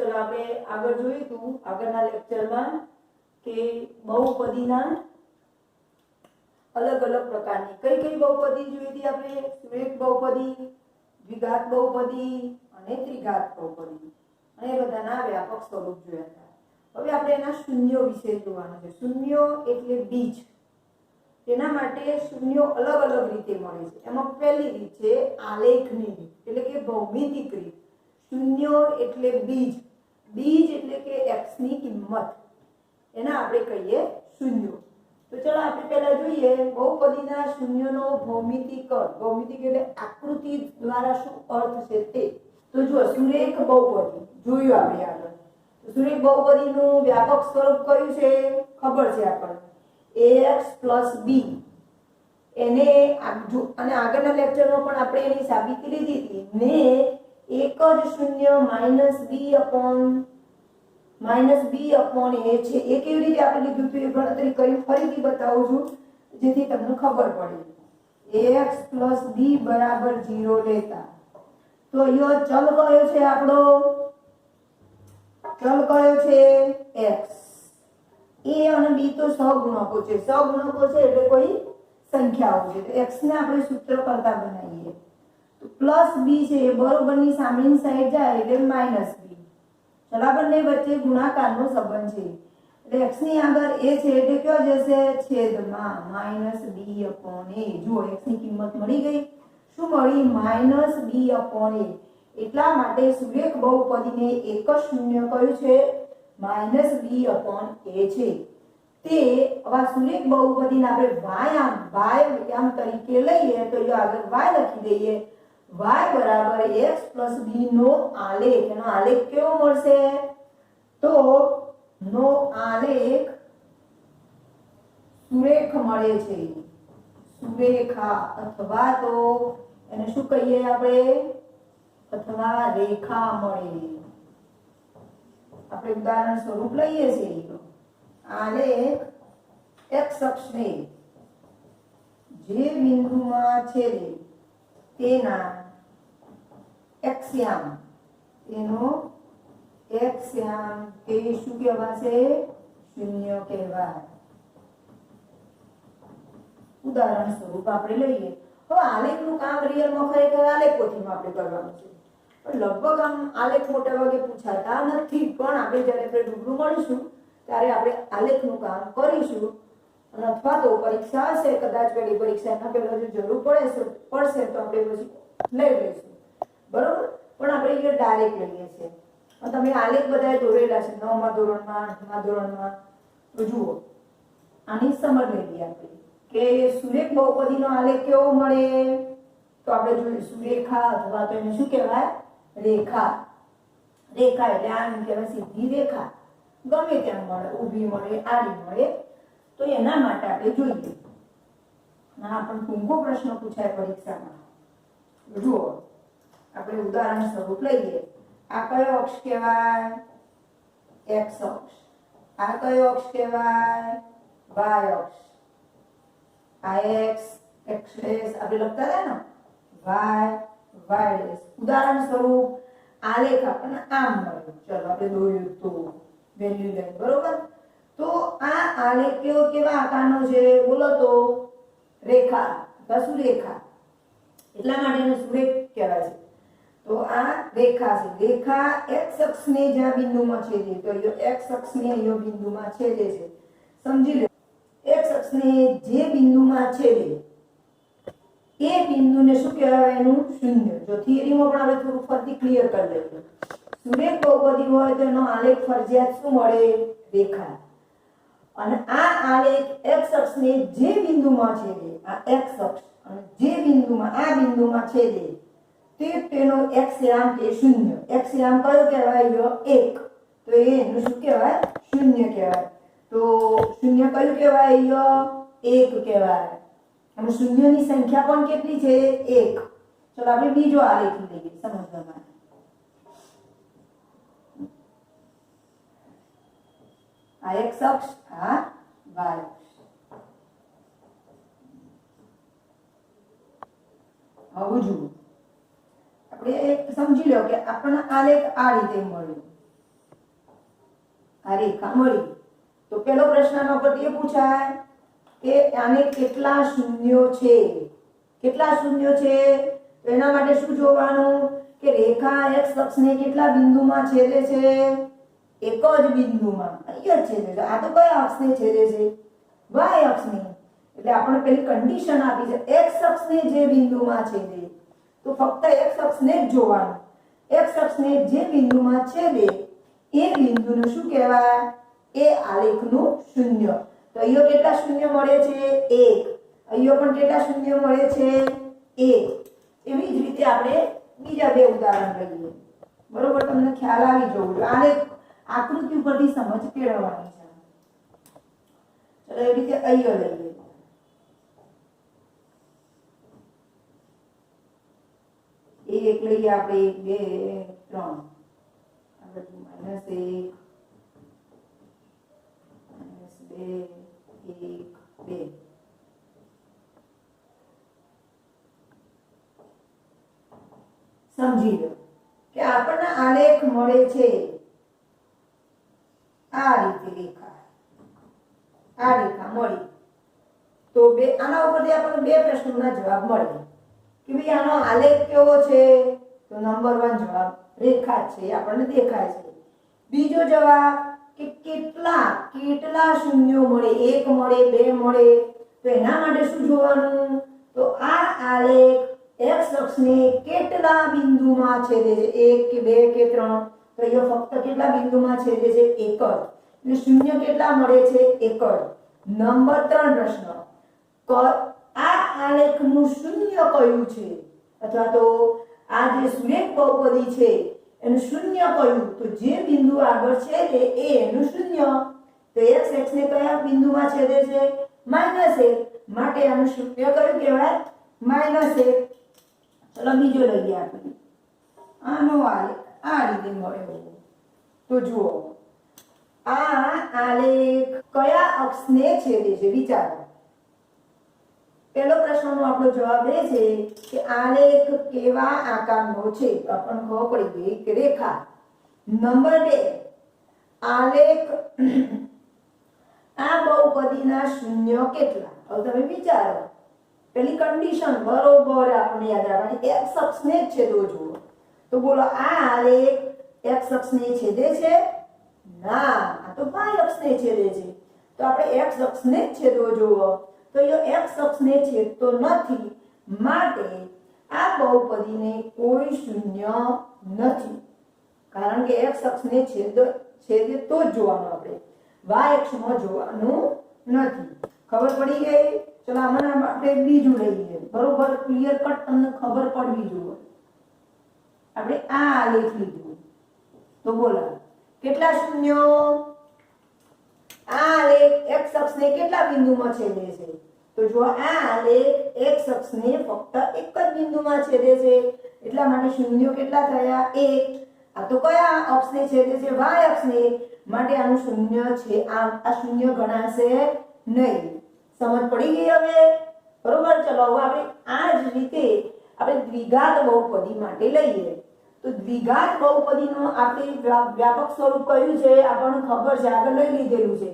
चलो આપણે આગળ જોઈતું આગળના લેક્ચરમાં કે બહુપદીના अलग अलग પ્રકારની કઈ કઈ બહુપદી જોઈ હતી આપણે સુરેખ બહુપદી દ્વિઘાત બહુપદી અને ત્રિઘાત બહુપદી અને બધાના વ્યાપક સ્વરૂપ જોયા હતા હવે આપણે એના શૂન્યો વિશે જોવાનું છે શૂન્યો એટલે બીજ તેના માટે શૂન્યો અલગ અલગ રીતે મળે છે એમાં પહેલી રીત છે આલેખની રીત એટલે કે ભૌમિતિક રીત શૂન્યો એટલે બીજ બીજ એટલે કે x ની કિંમત એના આપણે કહીએ શૂન્યો तो चलो આપણે પહેલા જોઈએ બહુપદીના શૂન્યનો ભૌમિતિક એટલે આકૃતિ દ્વારા શું અર્થ છે તે તો જો સુરેખ બહુપદી જોયું આપણે આગળ તો સુરેખ બહુપદીનું વ્યાપક સ્વરૂપ કયું છે ખબર છે આપણને ax + b એને અને આગળના લેક્ચરમાં પણ આપણે એની સાબિતી લીધી હતી ને એક જ શૂન્ય -b/a છે એ કેવી રીતે આપણે લીધું તો એ ગણતરી કરી ફરીથી બતાવું છું જેથી તમને ખબર પડે ax + b = 0 લેતા તો યો ચલ કયો છે આપણો ચલ કયો છે x a અને b તો સહગુણકો છે એટલે કોઈ સંખ્યાઓ છે તો x ને આપણે સૂત્ર કરતા બનાવીએ તો +b છે બરોબરની સામેની સાઈડ જાય એટલે -b बराबर ने वच्चे गुणाकारનો સંબંધ છે એટલે x ની આગળ a છે એટલે કયો જશે છેદમાં -b/a જો x ની કિંમત મળી ગઈ શું મળી -b/a એટલા માટે સુરેખ બહુપદીને એક જ શૂન્ય કયું છે -b/a છે તે આવા સુરેખ બહુપદીને આપણે y તરીકે લઈએ તો જો આગળ y લખી દઈએ y = x + b નો આલેખ એનો આલેખ કેવો મળશે તો નો આલેખ સુરેખ મળે છે સુરેખા અથવા તો એને શું કહીએ આપણે અથવા રેખા મળે આપણે ઉદાહરણ સ્વરૂપ લઈએ છીએ આલેખ x અક્ષને જે બિંદુમાં છેદે તેના एक्स्याम तेनो एक्स्याम के શું કહેવાશે શૂન્ય કહેવાય ઉદાહરણ સ્વરૂપ આપણે લઈએ હવે આલેખનું કામ રિયલમાં ખરેખર આલેખ પોથીમાં આપણે કરવાનું છે પણ લગભગ આમ આલેખ મોટા ભાગે પૂછાતા નથી પણ આપણે જ્યારે આપણે રૂબરૂ મળીશું ત્યારે આપણે આલેખનું કામ કરીશું અને અથવા તો પરીક્ષા હશે કદાચ પહેલી પરીક્ષાના પહેલા જો જરૂર પડશે તો આપણે પછી લઈ લઈશું बराबर पण આપણે એ ડાયરેક્ટ લઈએ છે અને તમે આલેખ બધાય દોરેલા છે 9મા ધોરણમાં 8મા ધોરણમાં તો જુઓ આની સમજ લઈએ આપણે કે સુરેખ બહુપદીનો આલેખ કેવો મળે તો આપણે જોઈએ સુરેખા અથવા તો એને શું કહેવાય રેખા રેખા એટલે આમ કહેવાય સીધી રેખા ગમે ત્યાં મળે ઊભી મળે આડી મળે તો એના માટે આપણે જોઈએ ના પણ ટૂંકો પ્રશ્ન પૂછાય પરીક્ષામાં જુઓ આપણે ઉદાહરણ સ્વરૂપ લઈએ આ કયો અક્ષ કહેવાય x અક્ષ આ કયો અક્ષ કહેવાય y અક્ષ આ x x' આપણે લખતા હતા ને y y' ઉદાહરણ સ્વરૂપ આલેખ આપણને આમ મળ્યો ચલો આપણે દોર્યું તો વેલ્યુ લઈ બરોબર તો આ આલેખ કેવા આકારનો છે બોલો તો રેખા અથવા સુરેખા એટલા માટે એનો સુરેખ કહેવાય છે तो आ रेखा से रेखा x अक्ष ने ज्या बिंदु में छेदे तो यो x अक्ष ने यो बिंदु में छेदे छे समझी लो x अक्ष ने जे बिंदु में छेदे ए बिंदु ने શું કહેવાય એનું શૂન્ય જો થિયરીમાં પણ આપણે થોડું ફરતી ક્લિયર કરી લઈએ સુરેખ બહુપદી હોય તો એનો આલેખ ફરજિયાત શું મળે રેખા અને આ આલેખ x અક્ષ ને જે બિંદુમાં છેદે આ x અક્ષ અને જે બિંદુમાં આ બિંદુમાં છેદે તેનો एक्स्याम के शून्य एक्स्याम कयो कहेवाय यो 1 तो एनु શું કહેવાય શૂન્ય કહેવાય તો શૂન્ય કયું કહેવાય यो 1 કહેવાય અને શૂન્યની સંખ્યા પણ કેટલી છે 1 ચલો આપણે બીજો આલેખ લઈએ સમજવા માટે આ x અક્ષ આ y અક્ષ હવે જુઓ આપણે સમજી લો કે આપણને આલેખ આ રીતે મળ્યો આ રેખા મળી. તો પેલો પ્રશ્નનો પરથી એ પૂછાય કે આને કેટલા શૂન્યો છે? કેટલા શૂન્યો છે? તો એના માટે શું જોવાનું કે રેખા x અક્ષને કેટલા બિંદુમાં છેદે છે? એક જ બિંદુમાં. અહીંયા છેદે છે. આ તો કયા અક્ષને છેદે છે? y અક્ષને. એટલે આપણે પેલી કન્ડિશન આપી છે x અક્ષને જે બિંદુમાં છેદે, તો ફક્ત x અક્ષને જ જોવાનું. x અક્ષને જે બિંદુમાં છેદે એ બિંદુને શું કહેવાય? એ આલેખનું શૂન્ય. તો અહીંયા કેટલા શૂન્ય મળે છે? 1. અહીંયા પણ કેટલા શૂન્ય મળે છે? 1. એવી જ રીતે આપણે બીજા બે ઉદાહરણ લઈએ. બરોબર? તમને ખ્યાલ આવી જવો જોઈએ. આલેખ આકૃતિ ઉપરથી સમજ કેળવવાની છે. ચલો એવી રીતે અહીંયા લઈએ. એક લઈએ આપણે 1 2 3 આપણે -1 -2 1 2 સમજી લો કે આપણને આલેખ મળે છે આ રીતે રેખા. આ રેખા મળી. તો આના ઉપરથી આપણને બે પ્રશ્નોના જવાબ મળે કે ભાઈ આનો આલેખ કેવો છે? તો નંબર 1 જવાબ રેખા છે, આપણને દેખાય છે. બીજો જવાબ કે કેટલા શૂન્યો મળે? 1 મળે, 2 મળે. તો એના માટે શું જોવાનું? તો આ આલેખ x અક્ષને કેટલા બિંદુમાં છેદે છે? 1 કે 2 કે 3? તો અહીંયા ફક્ત કેટલા બિંદુમાં છેદે છે? 1 જ. એટલે શૂન્ય કેટલા મળે છે? 1 જ. નંબર 3 પ્રશ્ન, આ આલેખનું શૂન્ય કયું છે? અથવા તો આ જે સુરેખ બહુપદી છે એનું શૂન્ય કયું? તો જે બિંદુ આગળ છેદે એ એનું શૂન્ય. તો x ને કયા બિંદુમાં છેદે છે? -1. માટે આનું શૂન્ય કયું કહેવાય? -1. ચલો બીજો લઈએ આપણે. આનો આલેખ આ રીતે મળ્યો. તો જુઓ આ આલેખ કયા અક્ષને છેદે છે? વિચારો. પહેલો પ્રશ્નનો આપણો જવાબ એ છે કે આલેખ કેવા આકારનો છે? તો આપણને ખબર પડી ગઈ કે રેખા. નંબર 2, આલેખ આ બહુપદીના શૂન્ય કેટલા? હવે તમે વિચારો. પેલી કન્ડિશન બરોબર આપણે યાદ રાખવાની, x અક્ષને જ છેદવો જોઈએ. તો બોલો આ આલેખ x અક્ષને છેદે છે? ના, આ તો y અક્ષને છેદે છે. તો આપણે x અક્ષને જ છેદવો જોઈએ. તો એ x અક્ષને છેદતો નથી, માટે આ બહુપદીને કોઈ શૂન્ય નથી. કારણ કે x અક્ષને છેદે તો જ જોવાનું, આપણે y અક્ષમાં જોવાનું નથી. ખબર પડી ગઈ? ચલો આમાં આપણે બીજું લઈએ. બરોબર ક્લિયર કટ તમને ખબર પડવી જોઈએ. આપણે આ આલેખ લીધું. તો બોલો કેટલા શૂન્યો? આ આલેખ x અક્ષને કેટલા બિંદુમાં છેદે છે? તો જો આ આલેખ x અક્ષને ફક્ત એક જ બિંદુમાં છેદે છે, એટલા માટે શૂન્યો કેટલા થયા? 1. આ તો કયા અક્ષને છેદે છે? y અક્ષને. માટે આનું શૂન્ય છે. આ શૂન્ય ગણાશે નહીં. સમજ પડી ગઈ હવે? બરોબર. ચલો હવે આપણે આ જ રીતે આપણે દ્વિઘાત બહુપદી માટે લઈએ. તો દ્વિઘાત બહુપદીનો આપણે વ્યાપક સ્વરૂપ કયું છે? આપણને ખબર છે, આગળ લઈ લીધેલું છે.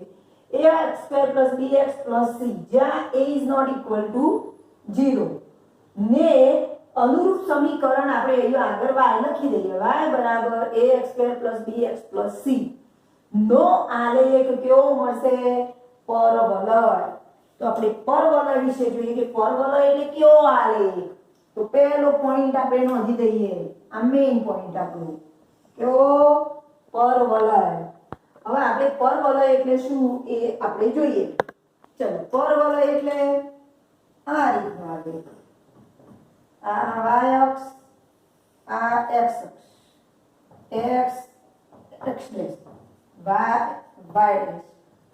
ax2 bx c, જ્યાં a is not equal to 0 ને અનુરૂપ સમીકરણ આપણે અહીંયા આગળ y લખી દઈએ. y બરાબર ax2 bx c નો આલેખ કેવો મળશે? પરવલય. તો આપણે પરવલય વિશે જોઈએ કે પરવલય એટલે કેવો આલેખ. તો પહેલો પોઈન્ટ આપણે નોંધી દઈએ. આ મેઈન પોઈન્ટ આપણો કેવો? પરવલય. હવે આપણે પરવલય એટલે શું એ આપણે જોઈએ. ચલો પરવલય એટલે આ રીતનો આલેખ. આ y અક્ષ, આ x અક્ષ, x y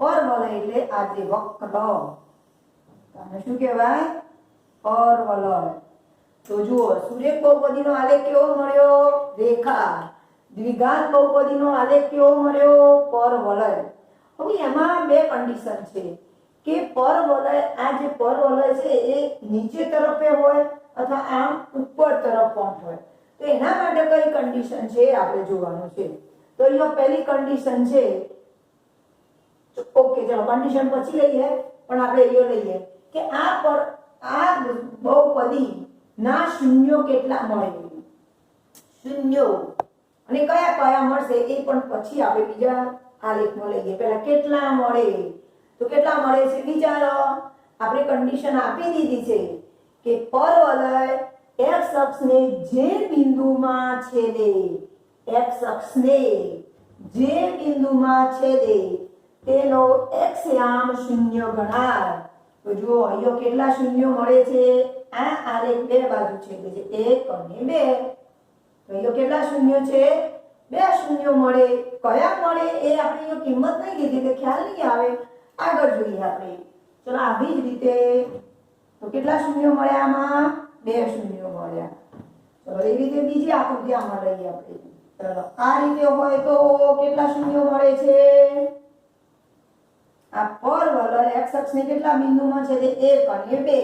પરવલય એટલે આ જે વક્ર. આને શું કહેવાય? પરવલય. તો જુઓ સુરેખ બહુપદીનો આલેખ કેવો મળ્યો? રેખા. દ્વિઘાત બહુપદીનો આલેખ કેવો મળ્યો? પરવલય. હવે એમાં બે કન્ડિશન છે કે પરવલય, આ જે પરવલય છે એ નીચે તરફે હોય અથવા આમ ઉપર તરફ પણ હોય. તો એના માટે કઈ કન્ડિશન છે આપણે જોવાનું છે. તો અહીંયા પહેલી કન્ડિશન છે ઓકે ચલો કન્ડિશન પછી લઈએ, પણ આપણે એ લઈએ કે આ બહુપદી ના શૂન્યો કેટલા મળે, શૂન્યો અને કયા કયા મળશે એ પણ પછી આપણે બીજા આલેખમાં લઈએ. પહેલા કેટલા મળે, તો કેટલા મળે છે વિચારો. આપણે કન્ડિશન આપી દીધી છે કે પરવલય x અક્ષને જે બિંદુમાં છેદે, x અક્ષને જે બિંદુમાં છેદે તેનો x યામ શૂન્ય ગણાય. તો જો અહીંયા કેટલા શૂન્યો મળે છે, આ આલેખ બે બાજુ છેદે છે 1 અને 2. તો અહીંયા કેટલા શૂન્યો છે, બે શૂન્યો મળે. કયા મળે એ આપણે અહીંયા કિંમત નહીં લીધી એટલે ખ્યાલ નહીં આવે, આગળ જોઈએ આપણે. ચલો આવી જ રીતે તો કેટલા શૂન્યો મળ્યા, આમાં બે શૂન્યો મળ્યા. ચલો એ રીતે બીજી આકૃતિ આમાં લઈએ આપણે. ચલો આ રીતે હોય તો કેટલા શૂન્યો મળે છે, આ પરવલય x અક્ષને કેટલા બિંદુમાં છે તે 1 અને 2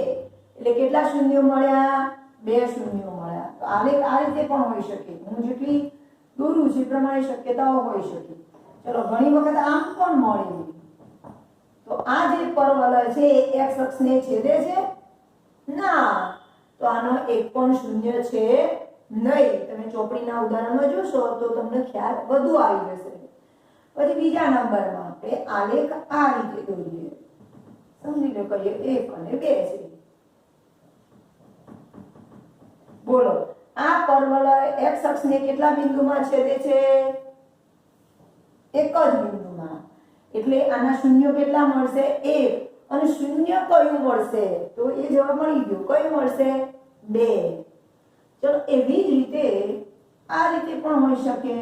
એટલે કેટલા શૂન્યો મળ્યા, બે શૂન્યો મળ્યા. તો આલેખ આ રીતે પણ હોઈ શકે, હું જેટલી દોરું છું એ પ્રમાણે શક્યતાઓ હોઈ શકે. ચલો ઘણી વખત આમ પણ મળે. તો આ જે પરવલય છે x અક્ષને છેદે છે ના, તો આનો એક પણ શૂન્ય છે નહીં. તમે ચોપડીના ઉદાહરણમાં જોશો તો તમને ખ્યાલ વધુ આવી જશે. પછી બીજા નંબરમાં આપણે આલેખ આ રીતે દોરીએ, સમજી લો કહીએ 1 અને 2 છે. બોલો આ પરવલય x અક્ષને કેટલા બિંદુમાં છેદે છે, એક જ બિંદુમાં, એટલે આના શૂન્ય કેટલા મળશે 1. અને શૂન્ય કયું મળશે, તો એ જવાબ મળી ગયો. કયું મળશે 2. ચલો એવી જ રીતે આ રીતે પણ હોઈ શકે.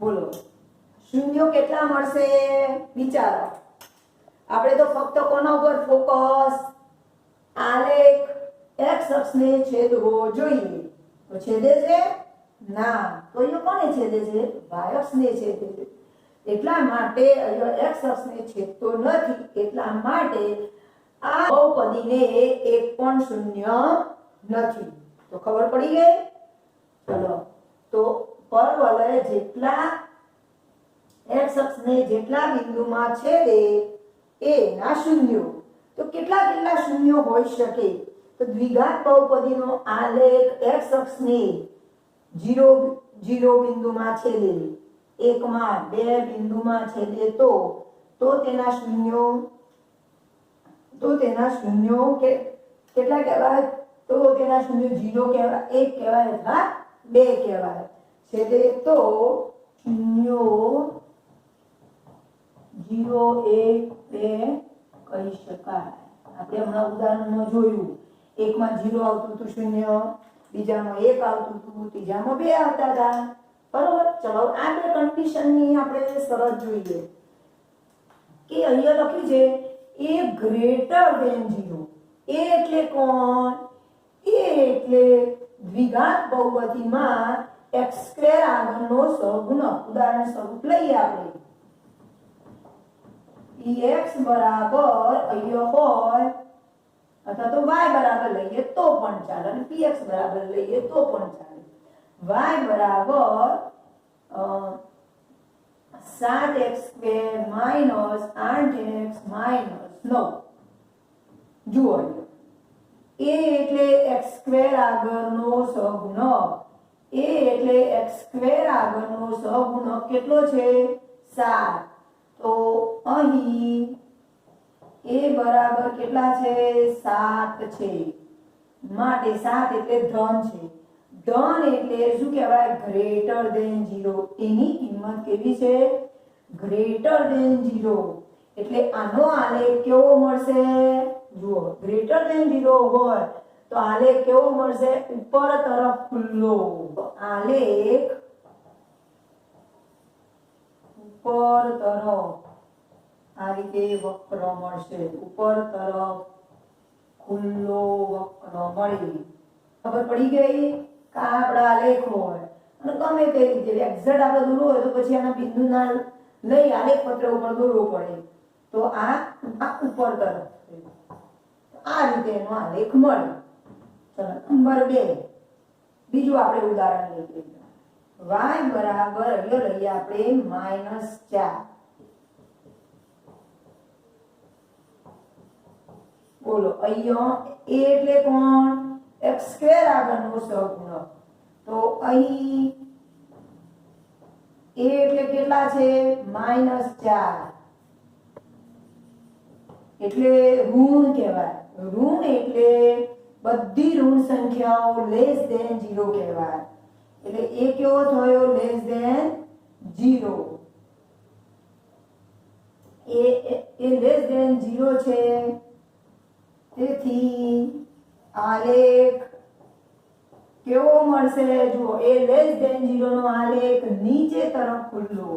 બોલો શૂન્યો કેટલા મળશે વિચારો. આપણે તો ફક્ત કોના ઉપર ફોકસ, આલેખ x અક્ષને છેદવો જોઈએ. તો છેદે છે ના, તો એ કોને છેદે છે, y અક્ષને છેદે છે. એટલા માટે અહીંયા x અક્ષને છેદતો નથી, એટલા માટે આ બહુપદીને એક પણ શૂન્ય નથી. તો ખબર પડી ગઈ. ચલો તો પરવલય જેટલા x અક્ષને જેટલા બિંદુમાં છેદે એના શૂન્યો. તો કેટલા કેટલા શૂન્યો હોઈ શકે, તો દ્વિઘાત બહુપદીનો આલેખ x અક્ષને 0 0 બિંદુમાં છેદે, 1 માં 2 બિંદુમાં છેદે તો તેના શૂન્યો કેટલા કહેવાય, તો તેના શૂન્યો 0 કહેવાય, 1 કહેવાય અથવા 2 કહેવાય. છેદે તો શૂન્યો 0 1 2 કહી શકાય. આપણે હમણાં ઉદાહરણમાં જોયું, એકમાં 0 આવતું હતું શૂન્ય, બીજામાં 1 આવતું હતું, ત્રીજામાં 2 આવતા હતા. બરોબર. ચલો આ બે કન્ડિશનની આપણે શરત જોઈએ કે અહીંયા લખ્યું છે a ગ્રેટર ધેન 0. એ એટલે કોણ, એ એટલે દ્વિઘાત બહુપદીમાં x² આગળનો સહગુણક. ઉદાહરણ સ્વરૂપ લઈએ આપણે px બરાબર અહીંયા હોય અથવા તો y બરાબર લઈએ તો પણ ચાલે, અને px બરાબર લઈએ તો પણ ચાલે. y બરાબર 7x² માઈનસ 8x માઈનસ 9. જુઓ a એટલે x² આગળનો સહગુણક, a એટલે x² આગળનો સહગુણક કેટલો છે 7. તો અહીં a બરાબર કેટલા છે 7 છે, માટે 7 એટલે ધન છે. ધન એટલે શું કહેવાય, ગ્રેટર ધેન 0. એની કિંમત કેવી છે, ગ્રેટર ધેન 0. એટલે આનો આલેખ કેવો મળશે, જુઓ ગ્રેટર ધેન 0 હોય તો આલેખ કેવો મળશે, ઉપર તરફ ખુલ્લો. આલેખ ઉપર તરફ આ રીતે વક્ર મળશે, ઉપર તરફ ખુલ્લો વક્ર મળી. ખબર પડી ગઈ કે આપણા આલેખ હોય અને ગમે તે રીતે એક્ઝેક્ટ આપણે દોરવું હોય તો પછી આના બિંદુના લઈ આલેખ પત્ર ઉપર દોરવું પડે. તો આ ઉપર તરફ આ રીતે એનો આલેખ મળે. ચલો નંબર 2 બીજું આપણે ઉદાહરણ લઈએ. y બરાબર અહીંયા લઈએ આપણે -4. બોલો અહીંયા a એટલે કોણ? x² આગળનો સહગુણક. તો અહીં a એટલે કેટલા છે? -4. એટલે ઋણ કહેવાય. ઋણ એટલે બધી ઋણ સંખ્યાઓ લેસ ધેન 0 કહેવાય. એટલે a કેવો થયો? Less than 0. એ લેસ ધેન 0 છે. તેથી આલેખ કેવો મળશે? જુઓ, a લેસ ધેન 0 નો આલેખ નીચે તરફ ખુલ્લો.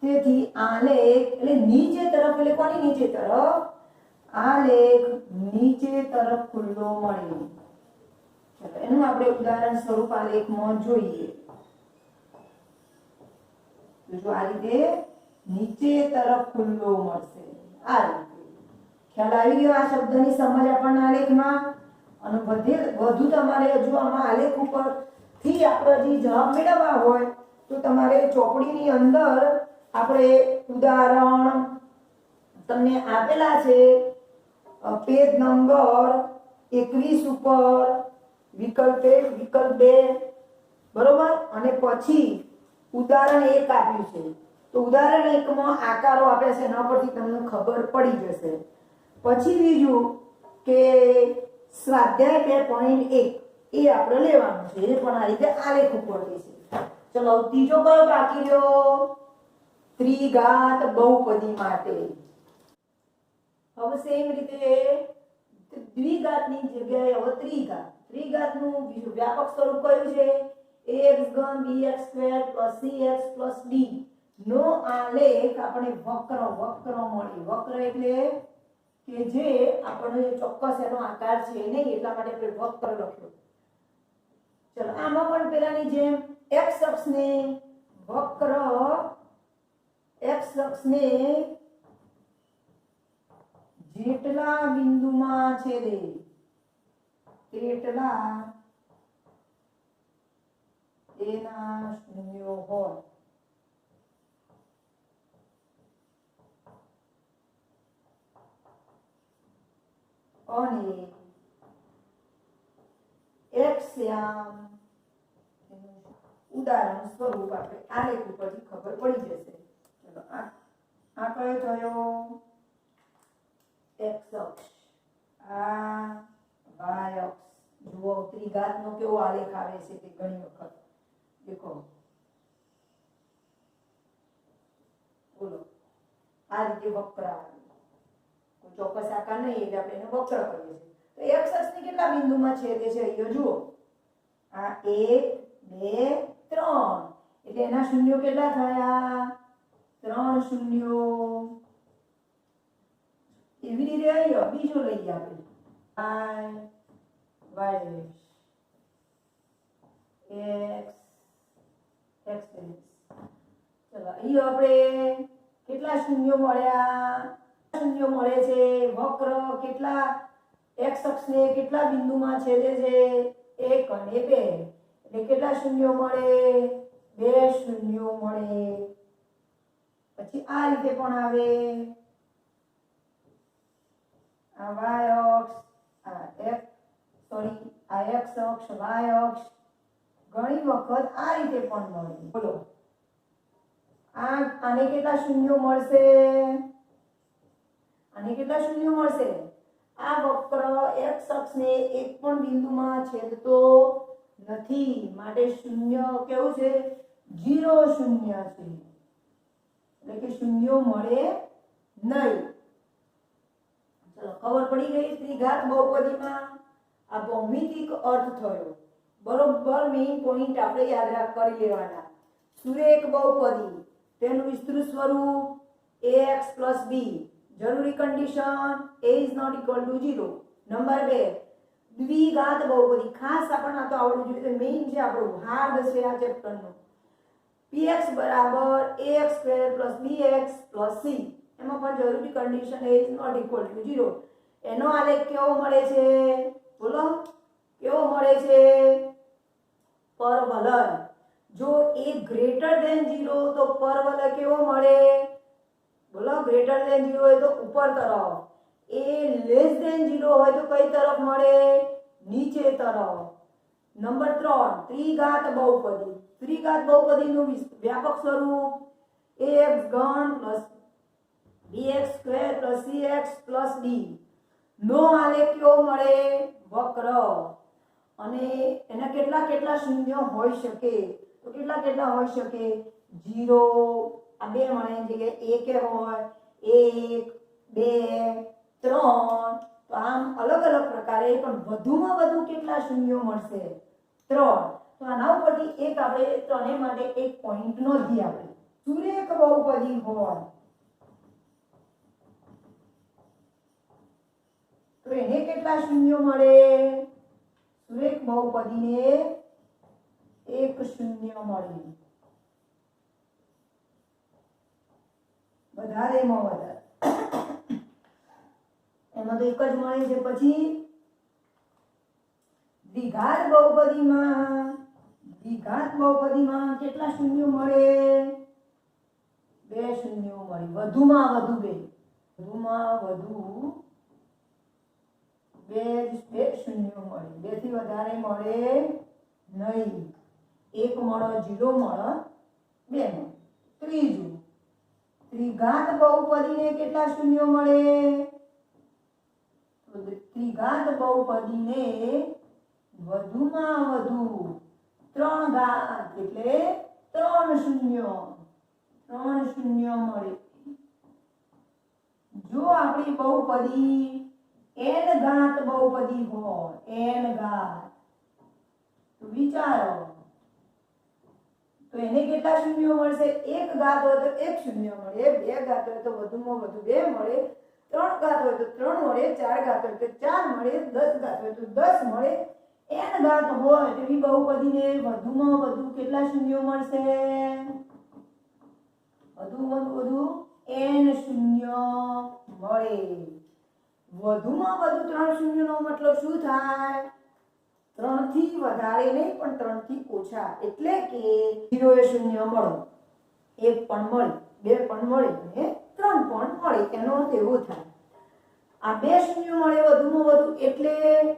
તેથી આલેખ એટલે નીચે તરફ એટલે કોની નીચે તરફ? આલેખ નીચે તરફ ખુલ્લો મળે. ચલો એનું આપણે ઉદાહરણ સ્વરૂપ આલેખમાં જોઈએ. તો જો આ રીતે નીચે તરફ ખુલ્લો મળશે. આ રીતે ખ્યાલ આવી ગયો આ શબ્દની સમજ આપણને આલેખમાં. અને વધુ તમારે હજુ આમાં આલેખ ઉપરથી આપણે જે જવાબ મેળવવા હોય તો તમારે ચોપડીની અંદર આપણે ઉદાહરણ તમને આપેલા છે પેજ નંબર 21 ઉપર વિકલ્પ 1 વિકલ્પ 2 બરોબર. અને પછી ઉદાહરણ 1 આપ્યું છે. તો ઉદાહરણ 1 માં આકારો આપ્યા છે એના પરથી તમને ખબર પડી જશે. પછી બીજું કે સ્વાધ્યાય 2.1 એ આપણે લેવાનું છે. એ પણ આ રીતે આલેખ ઉપરથી છે. ચલો ત્રીજો કયો બાકી રહ્યો? ત્રિઘાત બહુપદી માટે. હવે સેમ રીતે દ્વિઘાતની જગ્યાએ હવે ત્રિઘાત. ત્રિઘાતનું વ્યાપક સ્વરૂપ કયું છે? ax3 bx2 cx d નો આલેખ આપણે વક્ર મળે. વક્ર એટલે કે જે આપણને ચોક્કસ એનો આકાર છે નહીં એટલા માટે આપણે વક્ર લખ્યો. ચલો આમાં પણ પેલાની જેમ x અક્ષને વક્ર x અક્ષને જેટલા બિંદુમાં છેદે તેટલા તેના શૂન્યો હોય. અને x યામ ઉદાહરણ સ્વરૂપ આપણે આલેખ ઉપરથી ખબર પડી જશે. ચલો આ કયો થયો? x અક્ષ. આ y અક્ષ. જુઓ ત્રિઘાતનો કેવો આલેખ આવે છે તે ઘણી વખત દેખો. બોલો આ રીતે વક્ર આવે. કોઈ ચોક્કસ આકાર નહીં એટલે આપણે એને વક્ર કહીએ છીએ. તો x અક્ષની કેટલા બિંદુમાં છેદે છે? અહીંયા જુઓ આ 1 2 3 એટલે એના શૂન્યો કેટલા થયા? 3 શૂન્યો. એવી રીતે અહીંયા બીજો લઈએ આપણે x ચલો અહીંયા આપણે કેટલા શૂન્યો મળ્યા? શૂન્યો મળે છે. વક્ર કેટલા x અક્ષને કેટલા બિંદુમાં છેદે છે? 1 અને 2 એટલે કેટલા શૂન્યો મળે? 2 શૂન્યો મળે. પછી આ રીતે પણ આવે આ y અક્ષ આ x અક્ષ y અક્ષ ઘણી વખત આ રીતે પણ મળે. બોલો આને કેટલા શૂન્યો મળશે? આને કેટલા શૂન્યો મળશે? આ વક્ર x અક્ષને એક પણ બિંદુમાં છેદતો નથી માટે શૂન્ય કેવું છે? 0 શૂન્ય છે. એટલે કે શૂન્યો મળે નહીં. ચલો ખબર પડી ગઈ ત્રિઘાત બહુપદીમાં આ ભૌમિતિક અર્થ થયો. બરોબર મેઇન પોઈન્ટ આપણે યાદ કરી લેવાના. સુરેખ બહુપદી તેનું વિસ્તૃત સ્વરૂપ ax + b. જરૂરી condition a is not equal to 0. Number 2 દ્વિઘાત બહુપદી. ખાસ આપણને તો આવડવું જોઈએ. મેઇન છે આપણો હાર્દ છે આ ચેપ્ટરનો. px = ax² + bx + c. એમાં પણ જરૂરી condition a is not equal to 0. એનો આલેખ કેવો મળે છે? બોલો કેવો મળે છે? પરવલય. જો એ ગ્રેટર ધેન 0 તો પર વલય કેવો મળે? બોલો, ગ્રેટર ધેન 0 હોય તો ઉપર તરફ, એ લેસ ધેન 0 હોય તો કઈ તરફ મળે? નીચે તરફ. નંબર 3, ત્રિઘાત બહુપદી. ત્રિઘાત બહુપદીનું વ્યાપક સ્વરૂપ ax ઘન plus bx square plus cx plus d નો આલેખ કેવો મળે? વક્ર. અને એના કેટલા કેટલા શૂન્ય હોઈ શકે? તો કેટલા કેટલા હોઈ શકે? 0, આ બે મળે એની જગ્યાએ 1 હોય, 1, 2, 3. તો આમ અલગ અલગ પ્રકારે, પણ વધુમાં વધુ કેટલા શૂન્યો મળશે? 3. તો આના ઉપરથી એક આપણે ત્રણેય માટે એક પોઈન્ટ નોંધીએ. આપણે સુરેખ બહુપદી હોય તો એને કેટલા શૂન્યો મળે? સુરેખ બહુપદીને એક શૂન્ય મળે. વધારેમાં વધારે એમાં તો એક જ મળે છે. પછી દ્વિઘાત બહુપદીમાં કેટલા શૂન્યો મળે? 2 શૂન્યો મળે. વધુમાં વધુ 2. વધુમાં વધુ 2 શૂન્યો મળે. 2 થી વધારે મળે નહીં. 1 મળે, 0 મળે, 2 મળે. ત્રીજું, ત્રિઘાત બહુપદીને કેટલા શૂન્યો મળે? તો ત્રિઘાત બહુપદીને વધુમાં વધુ 3 ઘાત એટલે 3 શૂન્યો. 3 શૂન્યો મળે. જો આપણી બહુપદી n ઘાત બહુપદી હોય, n ઘાત, તો વિચારો, તો એને કેટલા શૂન્યો મળશે? 1 ઘાત હોય તો 1 શૂન્ય મળે, 2 ઘાત હોય તો વધુમાં વધુ 2 મળે, 3 ઘાત હોય તો 3 મળે, 4 ઘાત હોય તો 4 મળે, 10 ઘાત હોય તો 10 મળે. n ઘાત હોય તો એ બહુપદીને વધુમાં વધુ કેટલા શૂન્યો મળશે? વધુમાં વધુ n શૂન્ય મળે. વધુમાં વધુ 3 શૂન્યનો મતલબ શું થાય? 3 થી વધારે નહીં, પણ 3 થી ઓછા. એટલે કે 0 એ શૂન્ય મળે, 1 પણ મળે, 2 પણ મળે અને 3 પણ મળે. એનો અર્થ એવો થાય. આ 2 શૂન્ય મળે વધુમાં વધુ, એટલે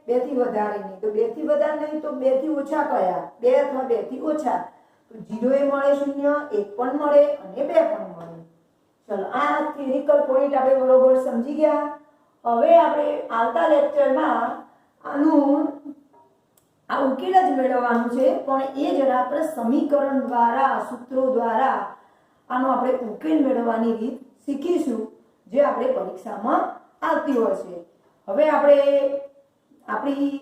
2 થી વધારે નહીં. તો 2 થી વધારે નહીં તો 2 થી ઓછા કયા? 2 અથવા 2 થી ઓછા. તો 0 એ મળે શૂન્ય, 1 પણ મળે અને 2 પણ મળે. ચલો, આ થિયરિકલ પોઈન્ટ આપણે બરોબર સમજી ગયા. હવે આપણે આવતા લેક્ચરમાં આનું આ ઉકેલ જ મેળવવાનું છે, પણ એ જરા આપણે સમીકરણ દ્વારા, સૂત્રો દ્વારા આનો આપણે ઉકેલ મેળવવાની રીત શીખીશું, જે આપણે પરીક્ષામાં આવતી હોય છે. હવે આપણે આપણી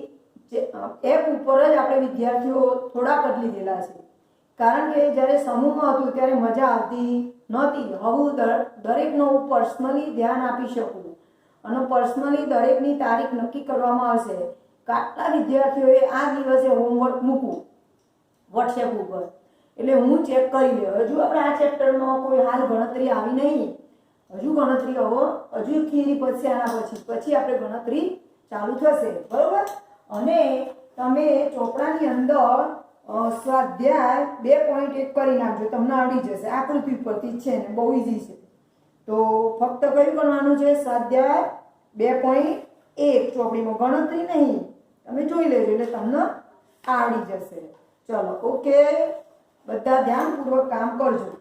એપ ઉપર જ આપણે વિદ્યાર્થીઓ થોડાક જ લીધેલા છે, કારણ કે જ્યારે સમૂહમાં હતું ત્યારે મજા આવતી નહોતી. હવે દરેકનો પર્સનલી ધ્યાન આપી શકું અને પર્સનલી દરેકની તારીખ નક્કી કરવામાં આવશે. કેટલા વિદ્યાર્થીઓએ આ દિવસે હોમવર્ક મૂકવું વોટ્સએપ ઉપર, એટલે હું ચેક કરી લે. હજુ આપણે આ ચેપ્ટરમાં કોઈ હાલ ગણતરી આવી નહીં. હજુ ગણતરી હજુ થિયરી પછી આના પછી આપણે ગણતરી ચાલુ થશે, બરોબર? અને તમે ચોપડાની અંદર સ્વાધ્યાય 2.1 કરી નાખજો, તમને આવડી જશે. આકૃતિ પરથી જ છે ને, બહુ ઈઝી છે. તો ફક્ત કયું કરવાનું છે? સ્વાધ્યાય 2.1 ચોપડીમાં ગણતરી નહીં, તમે જોઈ લેજો એટલે તમને આવડી જશે. ચલો, ઓકે, બધા ધ્યાનપૂર્વક કામ કરજો.